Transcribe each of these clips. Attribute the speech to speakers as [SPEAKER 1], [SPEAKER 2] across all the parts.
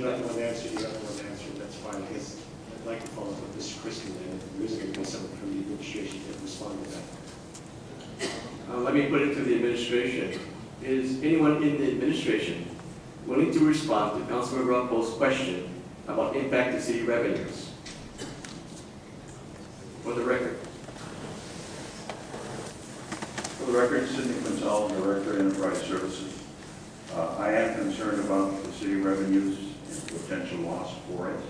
[SPEAKER 1] not the one to answer, you're not the one to answer, that's fine. I guess I'd like to follow up with Mr. Kristen, and if there is going to be someone from the administration to respond to that.
[SPEAKER 2] Let me put it to the administration. Is anyone in the administration willing to respond to Councilmember Uppo's question about impact to city revenues? For the record.
[SPEAKER 3] For the record, Sidney Gonzalez, Director, Enterprise Services. I am concerned about the city revenues and potential loss for it.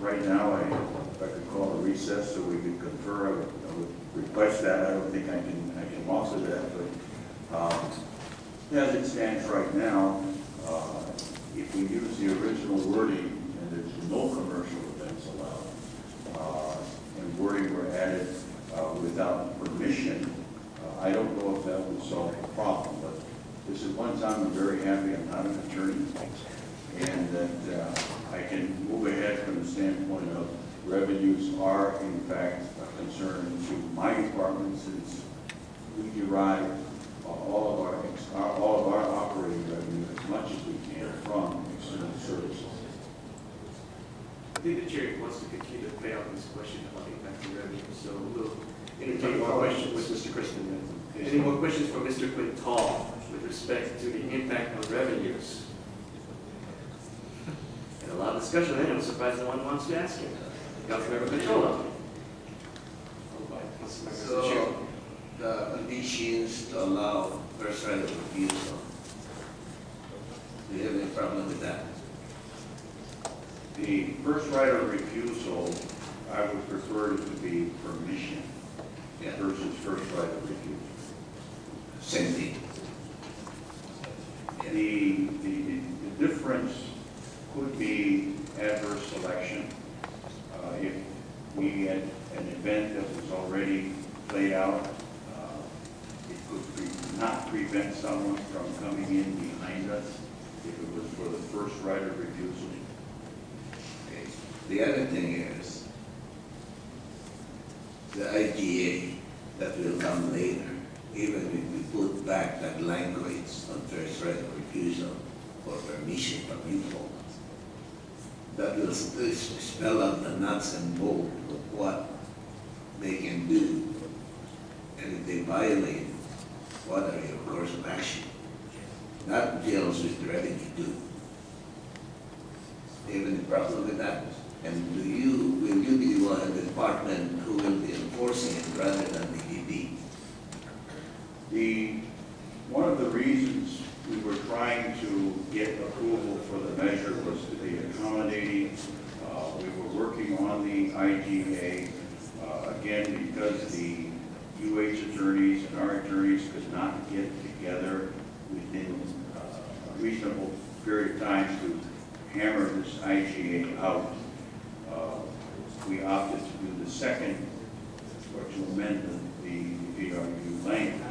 [SPEAKER 3] Right now, if I could call a recess so we could confer, I would request that. I don't think I can offer that, but as it stands right now, if we use the original wording and there's no commercial events allowed, and wording were added without permission, I don't know if that would solve the problem, but this is one time I'm very happy I'm not an attorney, and that I can move ahead from the standpoint of revenues are in fact a concern to my department, since we derive all of our operating revenue as much as we can from external services.
[SPEAKER 2] I think the chair wants to continue to play out this question about impact to revenue, so we'll entertain more questions.
[SPEAKER 1] With Mr. Kristen.
[SPEAKER 2] Any more questions for Mr. Quintal with respect to the impact on revenues? And a lot of discussion, and I'm surprised no one wants to ask him. Councilmember Controller.
[SPEAKER 4] So, the conditions to allow first right of refusal, do you have any problem with that?
[SPEAKER 3] The first right of refusal, I would prefer it to be permission versus first right of refusal.
[SPEAKER 4] Same thing. Yeah.
[SPEAKER 3] The difference could be adverse selection. If we had an event that was already played out, it could not prevent someone from coming in behind us if it was for the first right of refusal.
[SPEAKER 4] Okay. The other thing is the IGA that will come later, even if we put back that language on first right of refusal or permission from you folks, that will spell out the nuts and bolts of what they can do. And if they violate, what are your course of action? That deals with revenue too. Do you have any problem with that? And will you be the one, the department who will be enforcing it rather than the DD?
[SPEAKER 3] One of the reasons we were trying to get approval for the measure was to be accommodating. We were working on the IGA, again, because the UH attorneys and our attorneys could not get together within a reasonable period of time to hammer this IGA out. We opted to do the second, or to amend the VRU language.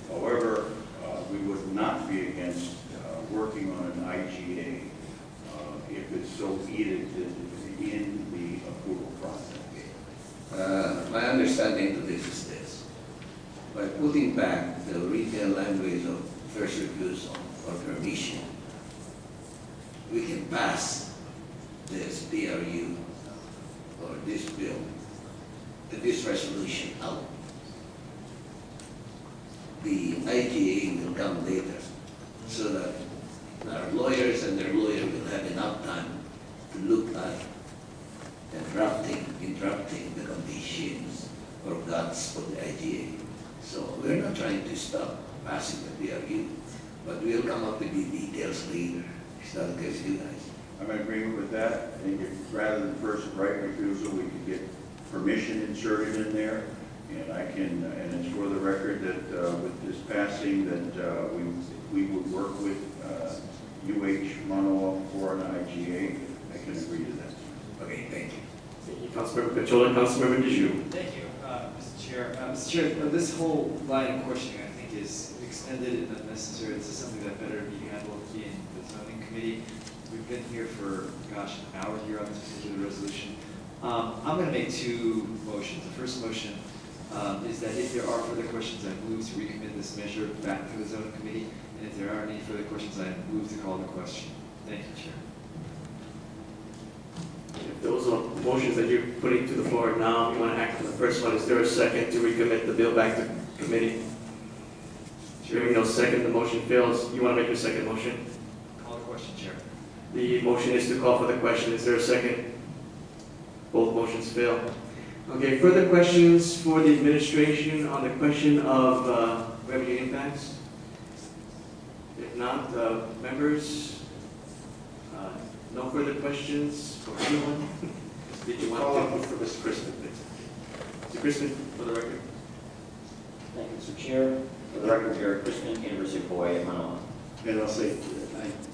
[SPEAKER 3] However, we would not be against working on an IGA if it's so needed in the approval process.
[SPEAKER 4] My understanding to this is this. By putting back the original language of first refusal or permission, we can pass this PRU or this bill, this resolution out. The IGA will come later, so that our lawyers and their lawyer will have enough time to look at interrupting the conditions or guts for the IGA. So we're not trying to stop passing the PRU, but we'll come up with the details later. Is that okay with you guys?
[SPEAKER 3] I'm in agreement with that. I think if rather than first right refusal, we could get permission inserted in there. And and it's for the record that with this passing that we would work with UH Manoa for an IGA. I can agree to that.
[SPEAKER 4] Okay, thank you.
[SPEAKER 2] Thank you, Councilmember Controller. Councilmember Djou.
[SPEAKER 5] Thank you, Mr. Chair. Mr. Chair, this whole line of questioning, I think, is extended and unnecessary. This is something that better be handled in the zoning committee. We've been here for, gosh, an hour here on this particular resolution. I'm going to make two motions. The first motion is that if there are further questions, I move to recommit this measure back to the zoning committee. And if there aren't any further questions, I move to call the question. Thank you, Chair.
[SPEAKER 2] motions that you're putting to the floor now. You want to act on the first one. Is there a second to recommit the bill back to committee? Hearing no second, the motion fails. You want to make your second motion?
[SPEAKER 5] Call the question, Chair.
[SPEAKER 2] The motion is to call for the question. Is there a second? Both motions fail. Okay, further questions for the administration on the question of revenue impacts? If not, members, no further questions from anyone? Did you want
[SPEAKER 1] Follow up
[SPEAKER 2] to?
[SPEAKER 1] for Mr. Crispin, please.
[SPEAKER 2] Mr. Kristen, for the record.
[SPEAKER 6] Thank you, Mr. Chair. For the record, Jared Crispin, University of Hawaii at Manoa.
[SPEAKER 1] And I'll say,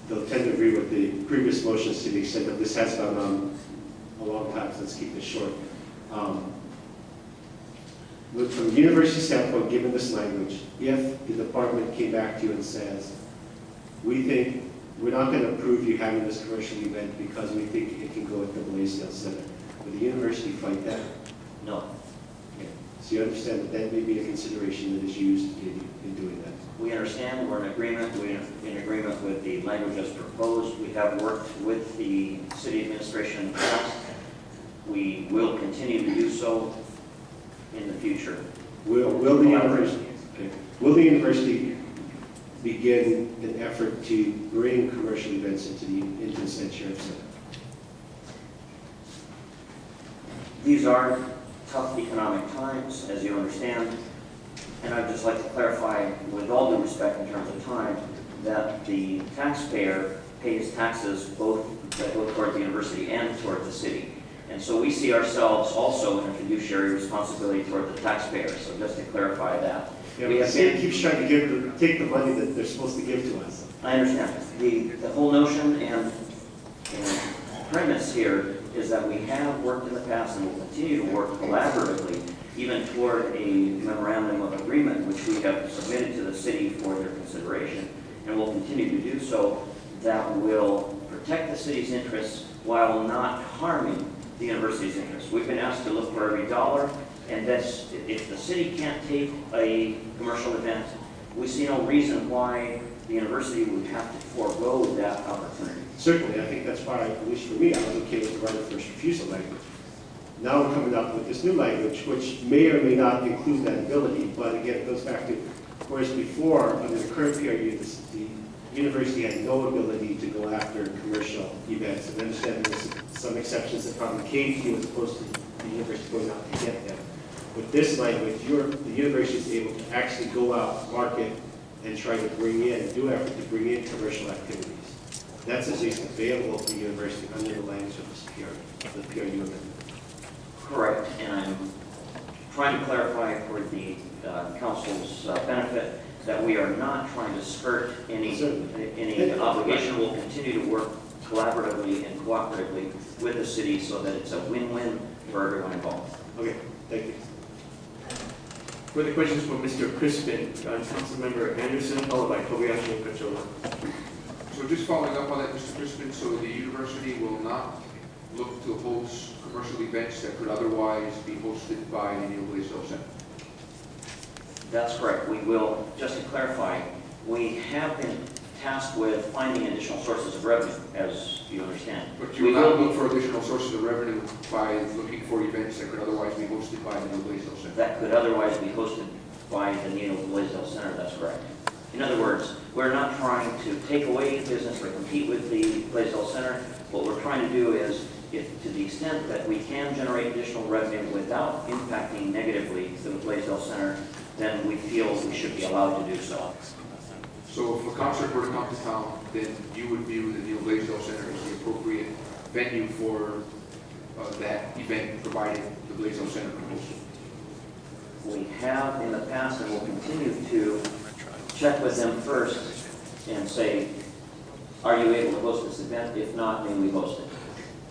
[SPEAKER 1] they'll tend to agree with the previous motions to the extent that this has gone on a long time, so let's keep this short. From a university standpoint, given this language, if the department came back to you and says, we think we're not going to approve you having this commercial event because we think it can go at the Blaisdell Center, would the university fight that?
[SPEAKER 6] No,
[SPEAKER 1] Okay. So you understand that that may be a consideration that is used in doing that?
[SPEAKER 6] we understand, we're in agreement, we're in agreement with the language as proposed. We have worked with the city administration in the past. We will continue to do so in the future.
[SPEAKER 1] Will the university begin an effort to bring commercial events into the St. Sheriff Center?
[SPEAKER 6] These are tough economic times, as you understand, and I'd just like to clarify, with all due respect in terms of time, that the taxpayer pays taxes both that go toward the university and toward the city. And so we see ourselves also in a fiduciary responsibility toward the taxpayer, so just to clarify that.
[SPEAKER 1] Yeah,
[SPEAKER 6] We
[SPEAKER 1] the
[SPEAKER 6] have
[SPEAKER 1] city
[SPEAKER 6] been-
[SPEAKER 1] keeps trying to take the money that they're supposed to give to us.
[SPEAKER 6] I understand. The whole notion and premise here is that we have worked in the past and will continue to work collaboratively, even toward a memorandum of agreement, which we have submitted to the city for their consideration, and will continue to do so, that will protect the city's interests while not harming the university's interests. We've been asked to look for every dollar, and that's, if the city can't take a commercial event, we see no reason why the university would have to forego that opportunity.
[SPEAKER 1] Certainly, I think that's why, at least for me, I was okay with the right of first refusal language. Now we're coming up with this new language, which may or may not include that ability, but again, it goes back to, whereas before, under the current PRU, the university had no ability to go after commercial events. And I understand there's some exceptions that probably came to you as opposed to the university going out to get them. With this language, the university is able to actually go out, market, and try to bring in, do effort to bring in commercial activities. That's at least available to the university under the language of this PRU, the PRU amendment.
[SPEAKER 6] Correct, and I'm trying to clarify for the council's benefit that we are not trying to skirt any obligation. We'll continue to work collaboratively and cooperatively with the city so that it's a win-win for everyone involved.
[SPEAKER 1] Okay, thank you.
[SPEAKER 2] Further questions for Mr. Crispin, Councilmember Anderson, followed by Kobayashi and Kachola.
[SPEAKER 7] So just following up on that, Mr. Crispin, so the university will not look to host commercial events that could otherwise be hosted by the Neil Blaisdell Center?
[SPEAKER 6] That's correct. We will, just to clarify, we have been tasked with finding additional sources of revenue, as you understand.
[SPEAKER 7] But you will not look for additional sources of revenue by looking for events that could otherwise be hosted by the Neil Blaisdell Center?
[SPEAKER 6] That could otherwise be hosted by the Neil Blaisdell Center, that's correct. In other words, we're not trying to take away business or compete with the Blaisdell Center. What we're trying to do is, if to the extent that we can generate additional revenue without impacting negatively the Blaisdell Center, then we feel we should be allowed to do so.
[SPEAKER 7] So if a concert were to come to town, then you would view the Neil Blaisdell Center as the appropriate venue for that event, provided the Blaisdell Center can host it?
[SPEAKER 6] We have in the past and will continue to check with them first and say, are you able to host this event? If not, may we host it?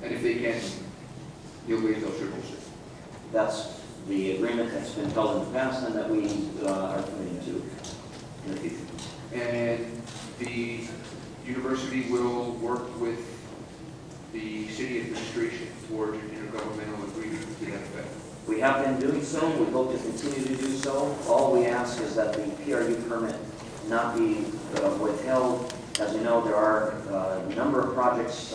[SPEAKER 7] And if they can, Neil Blaisdell should host it.
[SPEAKER 6] That's the agreement that's been held in the past and that we are committing to in the future.
[SPEAKER 7] And the university will work with the city administration toward an intergovernmental agreement to that effect.
[SPEAKER 6] We have been doing so. We hope to continue to do so. All we ask is that the PRU permit not be withheld. As you know, there are a number of projects